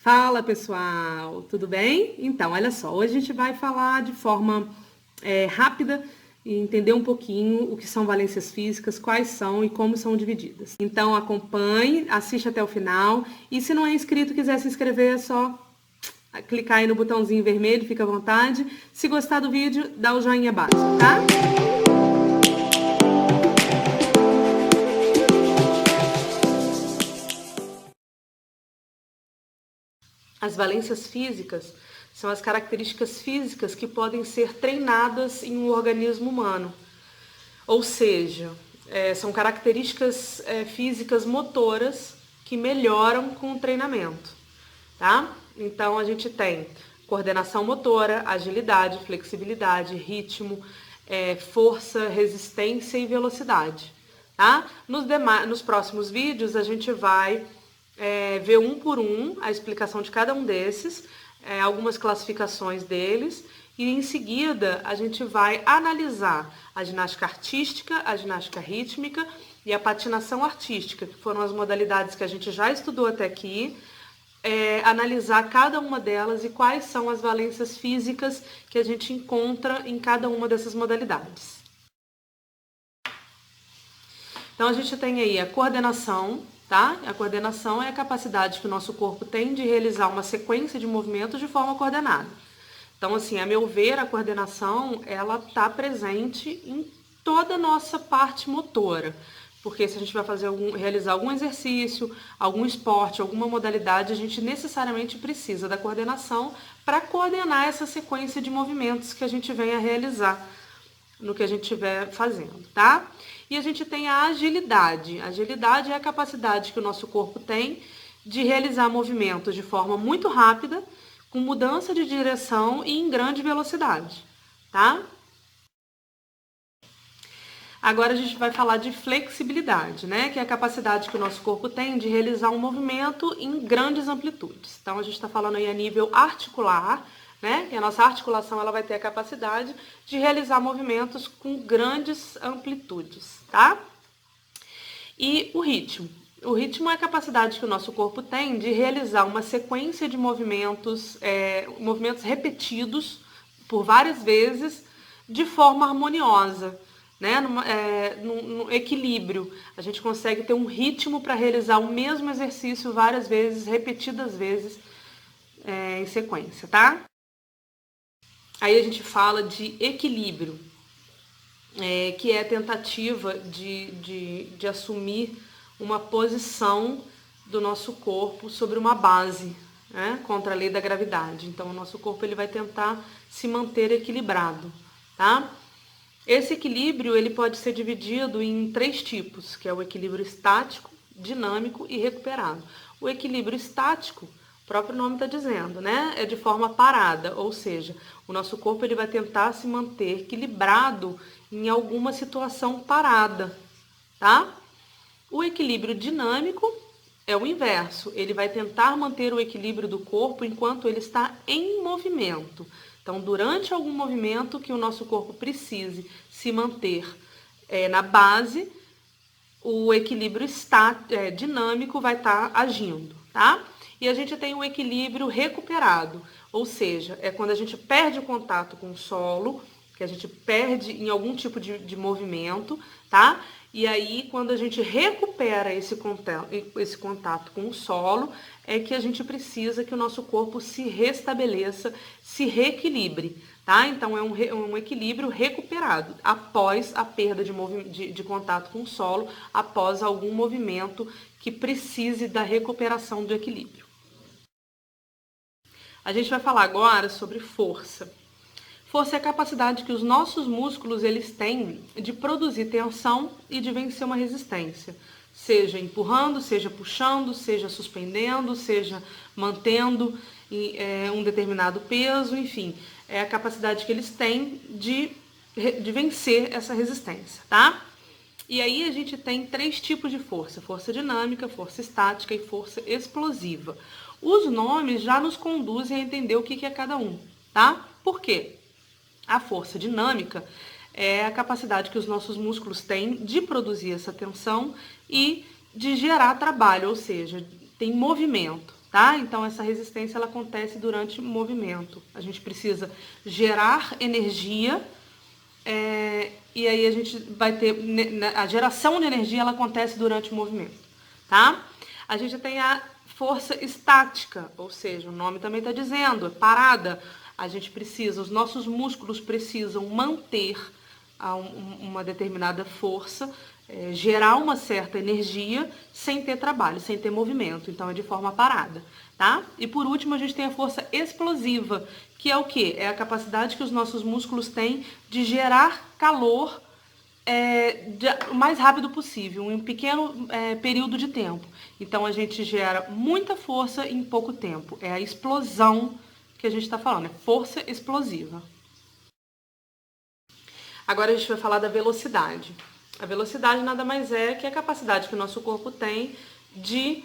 Fala pessoal, tudo bem? Então, olha só, hoje a gente vai falar de forma rápida e entender um pouquinho o que são valências físicas, quais são e como são divididas. Então acompanhe, assiste até o final e se não é inscrito e quiser se inscrever é só clicar aí no botãozinho vermelho, fica à vontade. Se gostar do vídeo, dá o joinha abaixo, tá? As valências físicas são as características físicas que podem ser treinadas em um organismo humano. Ou seja, são características físicas motoras que melhoram com o treinamento, tá? Então a gente tem coordenação motora, agilidade, flexibilidade, ritmo, força, resistência e velocidade, tá? Nos próximos vídeos a gente vai ver um por um a explicação de cada um desses, algumas classificações deles, e em seguida a gente vai analisar a ginástica artística, a ginástica rítmica e a patinação artística, que foram as modalidades que a gente já estudou até aqui, analisar cada uma delas e quais são as valências físicas que a gente encontra em cada uma dessas modalidades. Então a gente tem aí a coordenação, tá? A coordenação é a capacidade que o nosso corpo tem de realizar uma sequência de movimentos de forma coordenada. Então, assim, a meu ver, a coordenação, ela está presente em toda a nossa parte motora. Porque se a gente vai realizar algum exercício, algum esporte, alguma modalidade, a gente necessariamente precisa da coordenação para coordenar essa sequência de movimentos que a gente vem a realizar no que a gente estiver fazendo, tá? E a gente tem a agilidade. A agilidade é a capacidade que o nosso corpo tem de realizar movimentos de forma muito rápida, com mudança de direção e em grande velocidade, tá? Agora a gente vai falar de flexibilidade, né? Que é a capacidade que o nosso corpo tem de realizar um movimento em grandes amplitudes. Então a gente está falando aí a nível articular, né? Que a nossa articulação ela vai ter a capacidade de realizar movimentos com grandes amplitudes, tá? E o ritmo. O ritmo é a capacidade que o nosso corpo tem de realizar uma sequência de movimentos, movimentos repetidos por várias vezes de forma harmoniosa, né? No equilíbrio. A gente consegue ter um ritmo para realizar o mesmo exercício várias vezes, repetidas vezes em sequência, tá? Aí a gente fala de equilíbrio, que é a tentativa de assumir uma posição do nosso corpo sobre uma base, né, contra a lei da gravidade. Então, o nosso corpo ele vai tentar se manter equilibrado, tá? Esse equilíbrio ele pode ser dividido em 3 tipos, que é o equilíbrio estático, dinâmico e recuperado. O equilíbrio estático, o próprio nome está dizendo, né? É de forma parada, ou seja, o nosso corpo ele vai tentar se manter equilibrado em alguma situação parada, tá? O equilíbrio dinâmico é o inverso, ele vai tentar manter o equilíbrio do corpo enquanto ele está em movimento. Então, durante algum movimento que o nosso corpo precise se manter na base, o equilíbrio dinâmico vai estar agindo, tá? E a gente tem o equilíbrio recuperado, ou seja, é quando a gente perde o contato com o solo, que a gente perde em algum tipo de movimento, tá? E aí, quando a gente recupera esse contato com o solo, é que a gente precisa que o nosso corpo se restabeleça, se reequilibre, tá? Então, é um equilíbrio recuperado após a perda de contato com o solo, após algum movimento que precise da recuperação do equilíbrio. A gente vai falar agora sobre força. Força é a capacidade que os nossos músculos eles têm de produzir tensão e de vencer uma resistência, seja empurrando, seja puxando, seja suspendendo, seja mantendo um determinado peso, enfim, é a capacidade que eles têm de vencer essa resistência, tá? E aí a gente tem 3 tipos de força: força dinâmica, força estática e força explosiva. Os nomes já nos conduzem a entender o que é cada um, tá? Por quê? A força dinâmica é a capacidade que os nossos músculos têm de produzir essa tensão e de gerar trabalho, ou seja, tem movimento, tá? Então, essa resistência ela acontece durante o movimento. A gente precisa gerar energia, e aí a gente vai ter... A geração de energia ela acontece durante o movimento, tá? A gente tem a força estática, ou seja, o nome também está dizendo, é parada. A gente precisa, os nossos músculos precisam manter uma determinada força, gerar uma certa energia sem ter trabalho, sem ter movimento. Então, é de forma parada, tá? E por último, a gente tem a força explosiva, que é o quê? É a capacidade que os nossos músculos têm de gerar calor o mais rápido possível, em um pequeno período de tempo. Então, a gente gera muita força em pouco tempo. É a explosão que a gente está falando, é força explosiva. Agora a gente vai falar da velocidade. A velocidade nada mais é que a capacidade que o nosso corpo tem de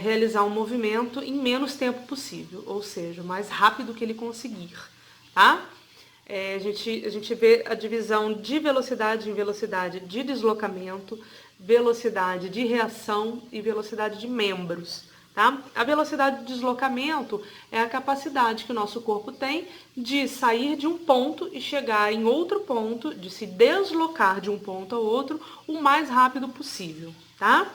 realizar um movimento em menos tempo possível, ou seja, o mais rápido que ele conseguir, tá? A gente vê a divisão de velocidade em velocidade de deslocamento, velocidade de reação e velocidade de membros. Tá? A velocidade de deslocamento é a capacidade que o nosso corpo tem de sair de um ponto e chegar em outro ponto, de se deslocar de um ponto ao outro o mais rápido possível. Tá?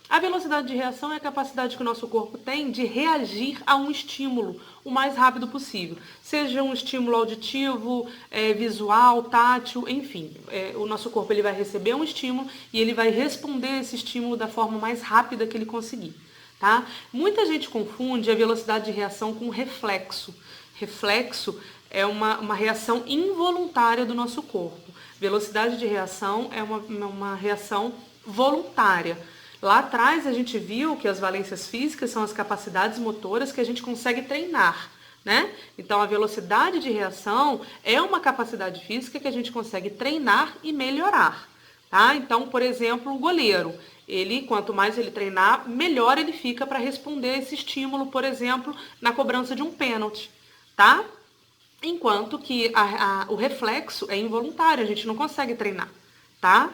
A velocidade de reação é a capacidade que o nosso corpo tem de reagir a um estímulo o mais rápido possível. Seja um estímulo auditivo, visual, tátil, enfim. O nosso corpo ele vai receber um estímulo e ele vai responder a esse estímulo da forma mais rápida que ele conseguir. Tá? Muita gente confunde a velocidade de reação com reflexo. Reflexo é uma reação involuntária do nosso corpo. Velocidade de reação é uma reação voluntária. Lá atrás a gente viu que as valências físicas são as capacidades motoras que a gente consegue treinar, né? Então a velocidade de reação é uma capacidade física que a gente consegue treinar e melhorar, tá? Então, por exemplo, o goleiro, quanto mais ele treinar, melhor ele fica para responder esse estímulo, por exemplo, na cobrança de um pênalti, tá? Enquanto que o reflexo é involuntário, a gente não consegue treinar, tá?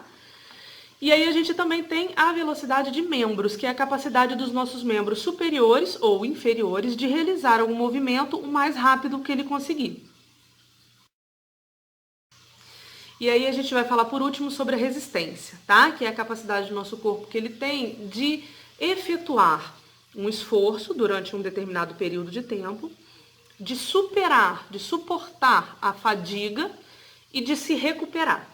E aí a gente também tem a velocidade de membros, que é a capacidade dos nossos membros superiores ou inferiores de realizar algum movimento o mais rápido que ele conseguir. E aí a gente vai falar por último sobre a resistência, tá? Que é a capacidade do nosso corpo que ele tem de efetuar um esforço durante um determinado período de tempo, de superar, de suportar a fadiga e de se recuperar,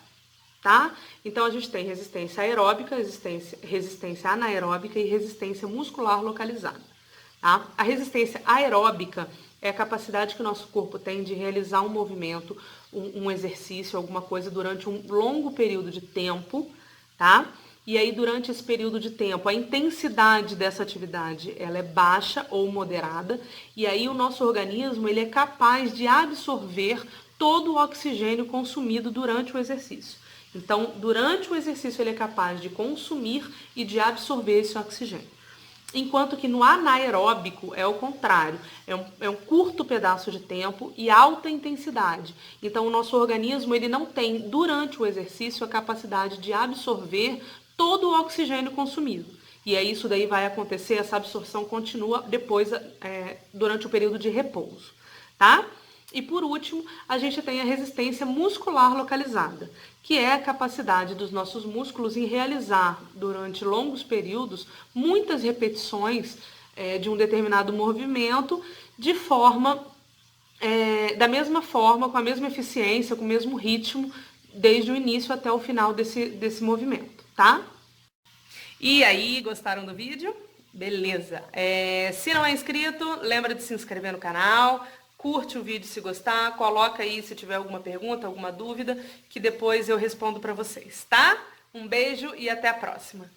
tá? Então a gente tem resistência aeróbica, resistência anaeróbica e resistência muscular localizada, tá? A resistência aeróbica é a capacidade que o nosso corpo tem de realizar um movimento, um exercício, alguma coisa durante um longo período de tempo, tá? E aí durante esse período de tempo, a intensidade dessa atividade, ela é baixa ou moderada, e aí o nosso organismo, ele é capaz de absorver todo o oxigênio consumido durante o exercício. Então, durante o exercício, ele é capaz de consumir e de absorver esse oxigênio. Enquanto que no anaeróbico é o contrário, é um curto pedaço de tempo e alta intensidade. Então o nosso organismo ele não tem, durante o exercício, a capacidade de absorver todo o oxigênio consumido. E aí isso daí vai acontecer, essa absorção continua depois, durante o período de repouso, tá? E por último, a gente tem a resistência muscular localizada, que é a capacidade dos nossos músculos em realizar, durante longos períodos, muitas repetições de um determinado movimento, de forma, da mesma forma, com a mesma eficiência, com o mesmo ritmo, desde o início até o final desse movimento, tá? E aí, gostaram do vídeo? Beleza! Se não é inscrito, lembra de se inscrever no canal. Curte o vídeo se gostar, coloca aí se tiver alguma pergunta, alguma dúvida, que depois eu respondo para vocês, tá? Um beijo e até a próxima!